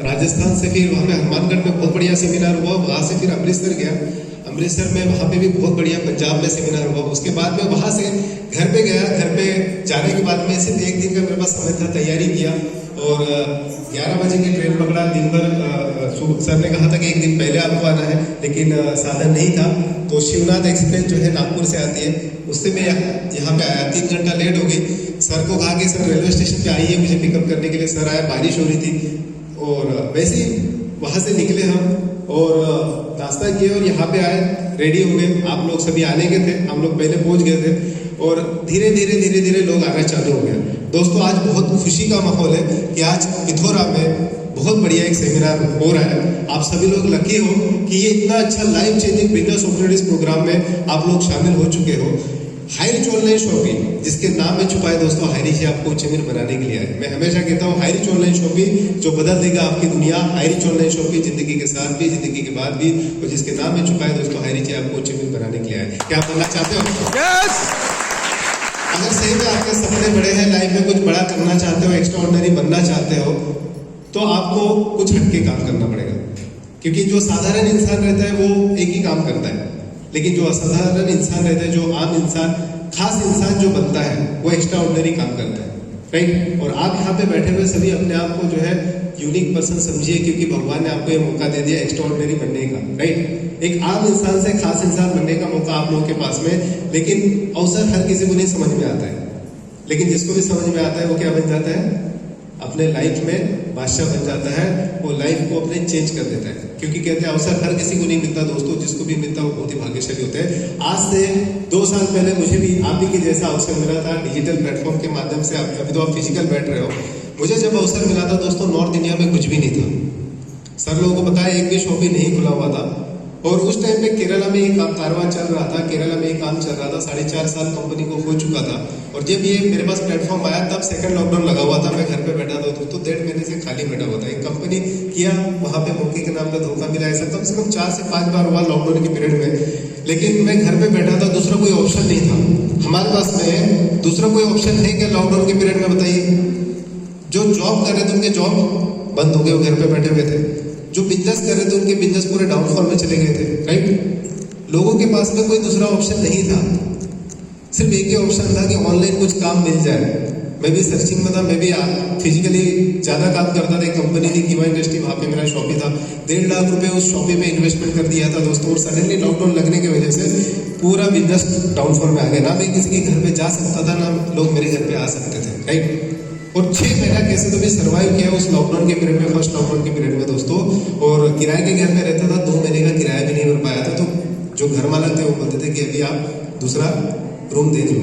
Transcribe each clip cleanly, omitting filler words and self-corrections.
राजस्थान से फिर वहाँ पे हनुमानगढ़ में बहुत बढ़िया सेमिनार हुआ। वहाँ से फिर अमृतसर गया। अमृतसर में वहाँ पे भी बहुत बढ़िया पंजाब में सेमिनार हुआ। उसके बाद में वहाँ से घर पे गया। घर पे जाने के बाद में सिर्फ एक दिन का मेरे पास समय था, तैयारी किया और 11 बजे की ट्रेन पकड़ा। दिन भर सर ने कहा था कि एक दिन पहले आपको आना है, लेकिन साधन नहीं था। तो शिवनाथ एक्सप्रेस जो है नागपुर से आती है, उससे मैं यहाँ पे आया। 3 घंटा लेट हो गई। सर को कहा कि सर रेलवे स्टेशन पे आइए मुझे पिकअप करने के लिए। सर आए, बारिश हो रही थी और वैसे ही वहाँ से निकले हम और नाश्ता किए और यहाँ पे आए, रेडी हो गए। आप लोग सभी आने के थे, हम लोग पहले पहुँच गए थे और धीरे धीरे लोग आना चालू हो गया। दोस्तों आज बहुत खुशी का माहौल है कि आज पिथौरा में बहुत बढ़िया एक सेमिनार हो रहा है। आप सभी लोग लकी हो कि ये इतना अच्छा life changing business opportunities program में आप लोग शामिल हो चुके हो। हाईरिच ऑनलाइन शॉपिंग, जिसके नाम में छुपा है दोस्तों, हाईरिच आपको उच्च अमीर बनाने के लिए है। मैं हमेशा कहता हूँ हाईरिच ऑनलाइन शॉपिंग जो बदल देगा आपकी दुनिया। हाईरिच ऑनलाइन शॉपिंग जिंदगी के साथ भी, जिंदगी के बाद भी, और जिसके नाम में छुपा है दोस्तों, हाईरिच आपको उच्च अमीर बनाने के लिए है। क्या आप बनना चाहते हो? यस। अगर सही में आपके सपने बड़े हैं, लाइफ में कुछ बड़ा करना चाहते हो, एक्स्ट्रा ऑर्डिनरी बनना चाहते हो, तो आपको कुछ हटके काम करना पड़ेगा। क्योंकि जो साधारण इंसान रहता है वो एक ही काम करता है, लेकिन जो असाधारण इंसान रहता है, जो आम इंसान, खास इंसान जो बनता है, वो एक्स्ट्रा ऑर्डिनरी काम करता है, राइट। और आप यहाँ पे बैठे हुए सभी अपने आप को जो है यूनिक पर्सन समझिए, क्योंकि भगवान ने आपको ये मौका दे दिया एक्स्ट्रा ऑर्डिनरी बनने का, राइट। एक आम इंसान से खास इंसान बनने का मौका आप लोगों के पास में, लेकिन अवसर हर किसी को नहीं समझ में आता है। लेकिन जिसको भी समझ में आता है वो क्या बन जाता है? अपने लाइफ में बादशाह बन जाता है। वो लाइफ को अपने चेंज कर देता है, क्योंकि कहते हैं अवसर हर किसी को नहीं मिलता दोस्तों, जिसको भी मिलता है वो बहुत ही भाग्यशाली होते हैं। आज से 2 साल पहले मुझे भी आप ही के जैसा अवसर मिला था डिजिटल प्लेटफॉर्म के माध्यम से। अभी तो आप फिजिकल बैठ रहे हो। मुझे जब अवसर मिला था दोस्तों, नॉर्थ इंडिया में कुछ भी नहीं था। सर लोगों को पता है एक भी शॉप भी नहीं खुला हुआ था। और उस टाइम पे केरला में एक कारवां चल रहा था, केरला में एक काम चल रहा था। 4.5 साल कंपनी को हो चुका था। और जब ये मेरे पास प्लेटफॉर्म आया तब सेकंड लॉकडाउन लगा हुआ था। मैं घर पे बैठा था तो 1.5 महीने से खाली बैठा हुआ था। एक कंपनी किया, वहां पे मौके के नाम पे धोखा मिला। ऐसा कम से कम 4 से 5 बार हुआ लॉकडाउन के पीरियड में। लेकिन मैं घर पे बैठा था, दूसरा कोई ऑप्शन नहीं था हमारे पास में। दूसरा कोई ऑप्शन है क्या लॉकडाउन के पीरियड में? बताइए। जो जॉब कर रहे थे उनके जॉब बंद हो गए, वो घर पे बैठे हुए थे। जो बिजनेस कर रहे थे उनके बिजनेस पूरे डाउनफॉल में चले गए थे, राइट। लोगों के पास में कोई दूसरा ऑप्शन नहीं था, सिर्फ एक ही ऑप्शन था कि ऑनलाइन कुछ काम मिल जाए। मैं भी सर्चिंग में था, मैं भी फिजिकली ज्यादा काम करता था। एक कंपनी थी कीवा इंडस्ट्री, वहां पे मेरा शॉप ही था। 1.5 लाख रुपए उस शॉप में इन्वेस्टमेंट कर दिया था दोस्तों। और सडनली लॉकडाउन लगने की वजह से पूरा बिजनेस डाउनफॉल में आ गया। ना मैं किसी के घर पे जा सकता था, ना लोग मेरे घर पे आ सकते थे, राइट। और 6 महीना कैसे तो भी सर्वाइव किया उस लॉकडाउन के पीरियड में, फर्स्ट लॉकडाउन के पीरियड में दोस्तों। और किराए के घर में रहता था, 2 महीने का किराया भी नहीं भर पाया था। तो जो घर मालक थे वो बोलते थे कि अभी आप दूसरा रूम देख लो,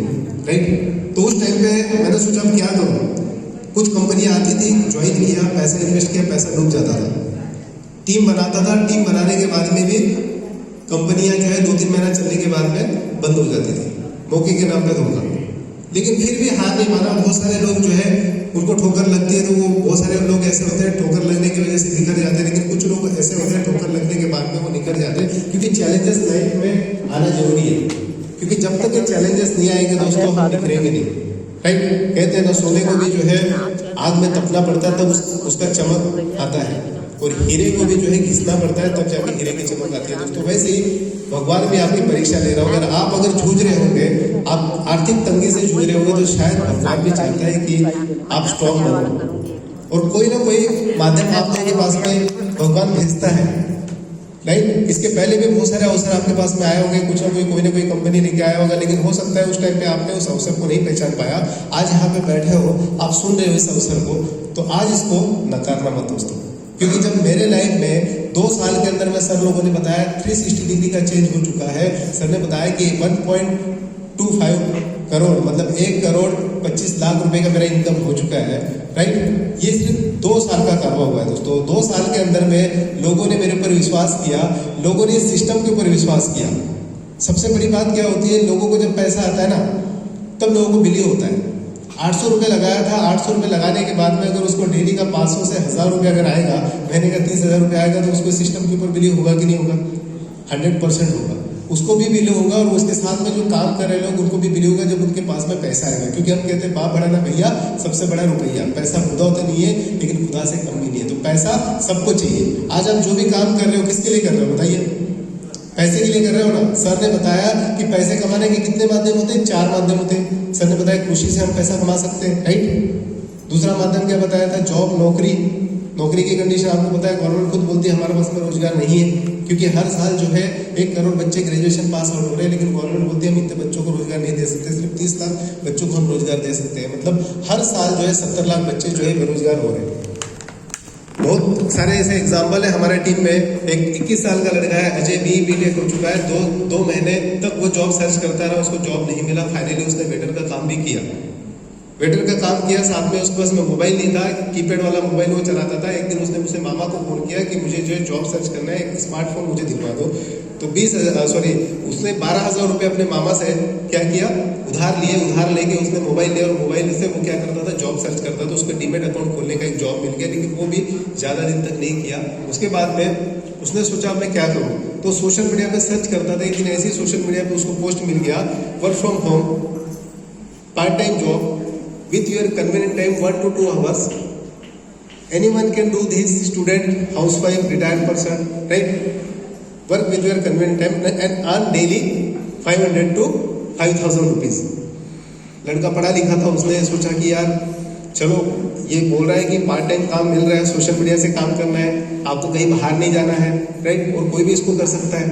राइट। तो उस टाइम पे मैंने सोचा क्या करूं। कुछ कंपनी आती थी, ज्वाइन किया, पैसा इन्वेस्ट किया, पैसा डूब जाता था। टीम बनाता था, टीम बनाने के बाद में भी कंपनियां जो है 2-3 महीना चलने के बाद में बंद हो जाती थी, मौके के नाम पे धोखा। लेकिन फिर भी हार नहीं माना। बहुत सारे लोग जो है उनको ठोकर लगती है, तो वो बहुत सारे लोग ऐसे होते हैं ठोकर लगने की वजह से निकल जाते हैं। लेकिन कुछ लोग ऐसे होते हैं ठोकर लगने के बाद में वो निकल जाते हैं, क्योंकि चैलेंजेस लाइफ में आना जरूरी है। क्योंकि जब तक ये चैलेंजेस नहीं आएंगे दोस्तों, हम निखरेंगे नहीं, राइट। कहते हैं ना, सोने को भी जो है आग में तपना पड़ता है तब उसका चमक आता है, और हीरे को भी जो है घिसना पड़ता है तब जाके हीरे की चमक आती है दोस्तों। वैसे ही भगवान भी आपकी परीक्षा ले रहा होगा। आप अगर जूझ रहे होंगे, आप आर्थिक तंगी से जूझ रहे होंगे, तो शायद भगवान भी चाहता है कि आप स्ट्रॉन्ग बनो। और कोई ना कोई माध्यम आप लोगों के पास में भगवान भेजता है, राइट। इसके पहले भी बहुत सारे अवसर आपके पास में आए होंगे, कुछ ना कोई ना कोई कंपनी लेके आया होगा। लेकिन हो सकता है उस टाइम पे आपने उस अवसर को नहीं पहचान पाया। आज यहाँ पे बैठे हो, आप सुन रहे हो इस अवसर को, तो आज इसको नकारना मत दोस्तों। क्योंकि जब मेरे लाइफ में 2 साल के अंदर में सर लोगों ने बताया 360 डिग्री का चेंज हो चुका है। सर ने बताया कि 1.25 करोड़ मतलब 1 करोड़ 25 लाख रुपए का मेरा इनकम हो चुका है, राइट। ये सिर्फ 2 साल का कारवा हुआ है दोस्तों। 2 साल के अंदर में लोगों ने मेरे ऊपर विश्वास किया, लोगों ने सिस्टम के ऊपर विश्वास किया। सबसे बड़ी बात क्या होती है, लोगों को जब पैसा आता है ना, तब लोगों को बिलीव होता है। 800 रुपये लगाया था, 800 रुपये लगाने के बाद में अगर उसको डेली का 500 से 1000 रुपये अगर आएगा, महीने का 30,000 रुपये आएगा, तो उसको सिस्टम के ऊपर बिलीव होगा कि नहीं होगा? 100% होगा। उसको भी बिलीव होगा और उसके साथ में जो काम कर रहे लोग उनको भी बिलीव होगा जब उनके पास में पैसा आएगा। क्योंकि हम कहते हैं बाप बड़ा ना भैया, सबसे बड़ा रुपया। पैसा खुदा तो नहीं है लेकिन खुदा से कम भी नहीं है। तो पैसा सबको चाहिए। आज आप जो भी काम कर रहे हो किसके लिए कर रहे हो बताइए? पैसे के लिए कर रहे हो ना। सर ने बताया कि पैसे कमाने के कितने माध्यम होते हैं? 4 माध्यम होते हैं। सर ने बताया खुशी से हम पैसा कमा सकते हैं, राइट। दूसरा माध्यम क्या बताया था? जॉब, नौकरी। नौकरी की कंडीशन आपको पता है, गवर्नमेंट खुद बोलती है हमारे पास में रोजगार नहीं है। क्योंकि हर साल जो है 1 करोड़ बच्चे ग्रेजुएशन पास आउट हो रहे हैं, लेकिन गवर्नमेंट बोलती है हम इतने बच्चों को रोजगार नहीं दे सकते, सिर्फ 30 लाख बच्चों को हम रोजगार दे सकते हैं। मतलब हर साल जो है 70 लाख बच्चे जो है बेरोजगार हो रहे हैं। बहुत सारे ऐसे एग्जाम्पल है हमारे टीम में। एक 21 साल का लड़का है अजय, बीटेक हो चुका है। दो महीने तक वो जॉब सर्च करता रहा, उसको जॉब नहीं मिला। फाइनली उसने वेटर का काम भी किया। वेटर का काम किया, साथ में उसके पास में मोबाइल नहीं था, कीपैड वाला मोबाइल वो चलाता था। एक दिन उसने मुझसे मामा को फोन किया कि मुझे जो है जॉब सर्च करना है, एक स्मार्टफोन मुझे दिलवा दो। तो उसने 12,000 रुपये अपने मामा से क्या किया, उधार लिए। उधार लेके उसने मोबाइल लिया और मोबाइल से वो क्या करता था, जॉब सर्च करता था। उसको डीमेट अकाउंट खोलने का एक जॉब मिल गया, लेकिन वो भी ज्यादा दिन तक नहीं किया। उसके बाद में उसने सोचा मैं क्या करूं, तो सोशल मीडिया पे सर्च करता था। एक दिन ऐसे ही सोशल मीडिया पे उसको पोस्ट मिल गया, work from home, part time job with your convenient time 1 to 2 hours. Anyone can do this, student, housewife, retired person, right? Work with your convenient time and earn daily 500 to 5,000 rupees. लड़का पढ़ा लिखा था, उसने सोचा कि यार चलो ये बोल रहा है कि पार्ट टाइम काम मिल रहा है, सोशल मीडिया से काम करना है, आपको कहीं बाहर नहीं जाना है, राइट। और कोई भी इसको कर सकता है,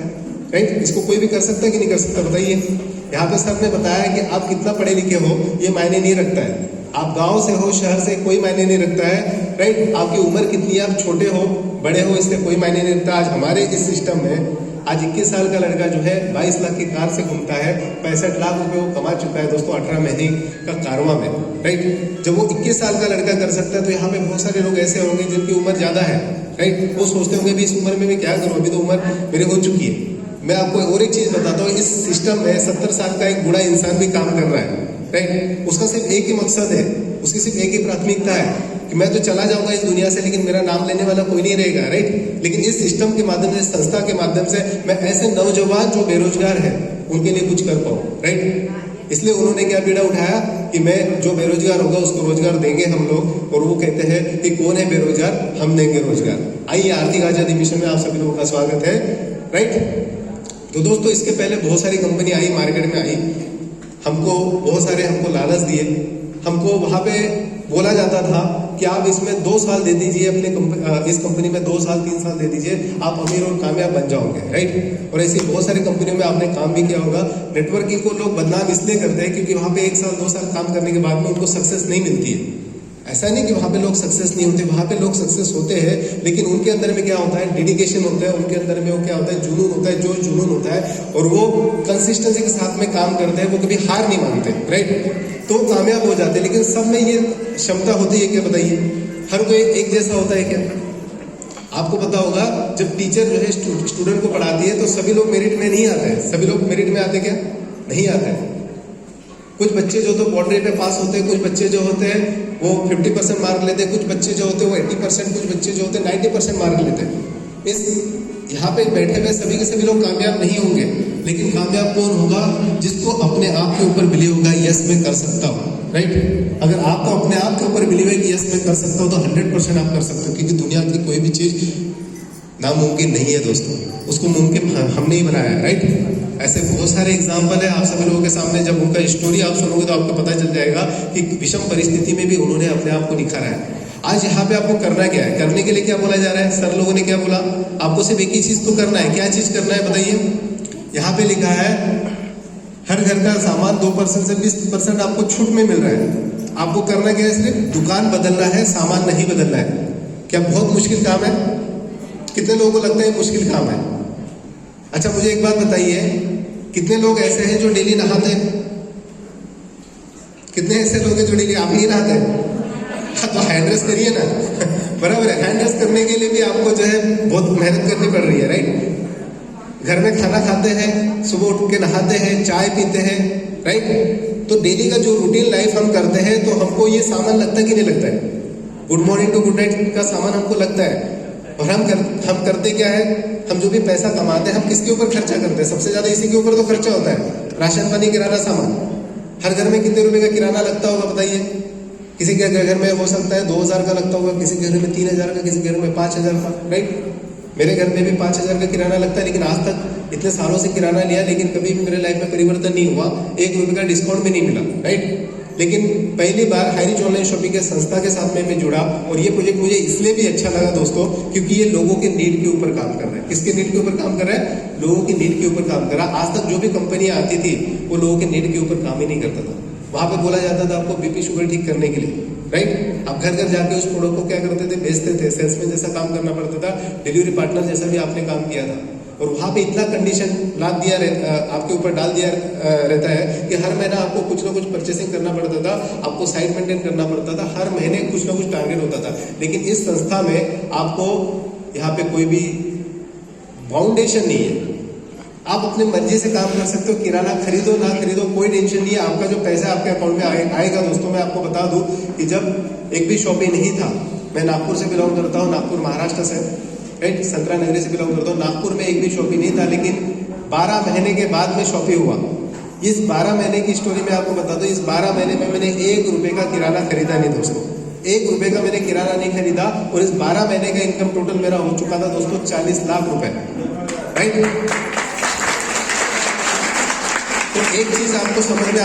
राइट। इसको कोई भी कर सकता है कि नहीं कर सकता बताइए? यहाँ पे सर ने बताया कि आप कितना पढ़े लिखे हो ये मायने नहीं रखता है। आप गांव से हो, शहर से, कोई मायने नहीं रखता है, राइट। आपकी उम्र कितनी है, आप छोटे हो, बड़े हो, इससे कोई मायने नहीं रखता। आज हमारे इस सिस्टम में आज 21 साल का लड़का जो है 22 लाख की कार से घूमता है, 65 लाख रुपए वो कमा चुका है दोस्तों 18 महीने का कारवां में, राइट। जब वो 21 साल का लड़का कर सकता है तो यहाँ पे बहुत सारे लोग ऐसे होंगे जिनकी उम्र ज्यादा है, राइट। वो सोचते होंगे भी इस उम्र में मैं क्या करूँ, अभी तो उम्र मेरी हो चुकी है। मैं आपको और एक चीज बताता हूँ, इस सिस्टम में 70 साल का एक बूढ़ा इंसान भी काम कर रहा है, राइट। उसका सिर्फ एक ही मकसद है, उसकी सिर्फ एक ही प्राथमिकता है कि मैं तो चला जाऊंगा इस दुनिया से, लेकिन मेरा नाम लेने वाला कोई नहीं रहेगा, राइट। लेकिन इस सिस्टम के माध्यम से, संस्था के माध्यम से मैं ऐसे नौजवान जो बेरोजगार है उनके लिए कुछ कर पाऊँ, राइट। इसलिए उन्होंने क्या बीड़ा उठाया कि मैं जो बेरोजगार होगा उसको रोजगार देंगे हम लोग। और वो कहते हैं कि कौन है बेरोजगार, हम देंगे रोजगार। आइए, आर्थिक आजादी मिशन में आप सभी लोगों का स्वागत है, राइट। तो दोस्तों इसके पहले बहुत सारी कंपनी आई, मार्केट में आई, हमको लालच दिए। हमको वहां पे बोला जाता था कि आप इसमें 2 साल दे दीजिए, इस कंपनी में 2 साल 3 साल दे दीजिए, आप अमीर और कामयाब बन जाओगे, राइट। और ऐसी बहुत सारी कंपनियों में आपने काम भी किया होगा। नेटवर्किंग को लोग बदनाम इसलिए करते हैं क्योंकि वहां पे 1 साल 2 साल काम करने के बाद में उनको सक्सेस नहीं मिलती है। ऐसा नहीं कि वहां पे लोग सक्सेस नहीं होते, वहां पे लोग सक्सेस होते हैं, लेकिन उनके अंदर में क्या होता है, डेडिकेशन होता है, उनके अंदर में वो क्या होता है, जुनून होता है, जो जुनून होता है, और वो कंसिस्टेंसी के साथ में काम करते हैं, वो कभी हार नहीं मानते, राइट। तो कामयाब हो जाते हैं। लेकिन सब में ये क्षमता होती है क्या बताइए? हर कोई एक जैसा होता है क्या? आपको पता होगा जब टीचर जो है स्टूडेंट को पढ़ाती है तो सभी लोग मेरिट में नहीं आते हैं। सभी लोग मेरिट में आते क्या? नहीं आते हैं। कुछ बच्चे जो तो बॉर्डर पे पास होते हैं, कुछ बच्चे जो होते हैं वो 50% मार्क लेते हैं, कुछ बच्चे जो होते हैं वो 80%, कुछ बच्चे जो होते हैं 90% मार्क लेते हैं। इस यहाँ पे बैठे हुए सभी के सभी लोग कामयाब नहीं होंगे, लेकिन कामयाब कौन होगा? जिसको अपने आप के ऊपर बिलीव होगा, यस मैं कर सकता हूँ, राइट। अगर आपको अपने आप के ऊपर बिलीव है कि यस मैं कर सकता हूँ तो 100% आप कर सकते हो, क्योंकि दुनिया की कोई भी चीज नामुमकिन नहीं है दोस्तों, उसको मुमकिन हमने ही बनाया है, राइट। ऐसे बहुत सारे एग्जाम्पल है आप सभी लोगों के सामने। जब उनका स्टोरी आप सुनोगे तो आपको पता चल जाएगा कि विषम परिस्थिति में भी उन्होंने अपने आप को निखारा है। आज यहाँ पे आपको करना क्या है? करने के लिए क्या बोला जा रहा है? सर लोगों ने क्या बोला? आपको सिर्फ एक ही चीज तो करना है। क्या चीज करना है बताइए? यहाँ पे लिखा है हर घर का सामान 2% से 20% आपको छूट में मिल रहा है। आपको करना क्या है? सिर्फ दुकान बदलना है, सामान नहीं बदलना है। क्या बहुत मुश्किल काम है? कितने लोगों को लगता है मुश्किल काम है? अच्छा मुझे एक बात बताइए, कितने लोग ऐसे हैं जो डेली नहाते हैं? कितने ऐसे लोग हैं जो डेली, आप नहीं नहाते हैं? तो हैंड वॉश करिए ना बराबर है। हैंड वॉश करने के लिए भी आपको जो है बहुत मेहनत करनी पड़ रही है, राइट। घर में खाना खाते हैं, सुबह उठ के नहाते हैं, चाय पीते हैं, राइट। तो डेली का जो रूटीन लाइफ हम करते हैं तो हमको ये सामान लगता है कि नहीं लगता है? Good morning to good night का सामान हमको लगता है। और हम करते क्या है, हम जो भी पैसा कमाते हैं हम किसके ऊपर खर्चा करते हैं? सबसे ज्यादा इसी के ऊपर तो खर्चा होता है, राशन पानी, किराना सामान। हर घर में कितने रुपए का किराना लगता होगा बताइए? किसी के घर में हो सकता है 2000 का लगता होगा, किसी घर में 3000 का, किसी घर में 5000 का, राइट? मेरे घर में भी 5000 का किराना लगता है, लेकिन आज तक इतने सालों से किराना लिया, लेकिन कभी भी मेरे लाइफ में परिवर्तन नहीं हुआ, 1 रुपए का डिस्काउंट भी नहीं मिला, राइट? लेकिन पहली बार हाईरिच ऑनलाइन शॉपिंग के संस्था के साथ में मैं जुड़ा, और ये प्रोजेक्ट मुझे इसलिए भी अच्छा लगा दोस्तों, क्योंकि ये लोगों के नीड के ऊपर काम कर रहा है। किसके नीड के ऊपर काम कर रहा है? लोगों की नीड के ऊपर काम कर रहा है। आज तक जो भी कंपनियां आती थी वो लोगों के नीड के ऊपर काम ही नहीं करता था। वहां पे बोला जाता था आपको बीपी शुगर ठीक करने के लिए, राइट? आप घर घर जाके उस प्रोडक्ट को क्या करते थे? बेचते थे, सेल्समैन जैसा काम करना पड़ता था, डिलीवरी पार्टनर जैसा भी आपने काम किया था। और वहां पे इतना कंडीशन लाद दिया आपके ऊपर डाल दिया रहता है कि हर महीना आपको कुछ ना कुछ परचेसिंग करना पड़ता था, आपको साइट मेंटेन करना पड़ता था, हर महीने कुछ ना कुछ टारगेट होता था। लेकिन इस संस्था में आपको यहाँ पे कोई भी बाउंडेशन नहीं है, आप अपनी मर्जी से काम कर सकते हो। किराना खरीदो ना खरीदो कोई टेंशन नहीं है, आपका जो पैसा आपके अकाउंट में आएगा। दोस्तों मैं आपको बता दूं कि जब एक भी शॉपी नहीं था, मैं नागपुर से बिलोंग करता हूँ, नागपुर महाराष्ट्र से, राइट? संतरा नगरी से बिलोंग करता हूँ। नागपुर में एक भी शॉपी नहीं था, लेकिन 12 महीने के बाद में शॉपी हुआ। इस 12 महीने की स्टोरी मैं आपको बता दूं, इस 12 महीने में मैंने 1 रुपए का किराना खरीदा नहीं दोस्तों, 1 रुपए का मैंने किराना नहीं खरीदा। और इस 12 महीने का इनकम टोटल मेरा हो चुका था दोस्तों 40 लाख रुपए, राइट? तो एक चीज आपको समझ में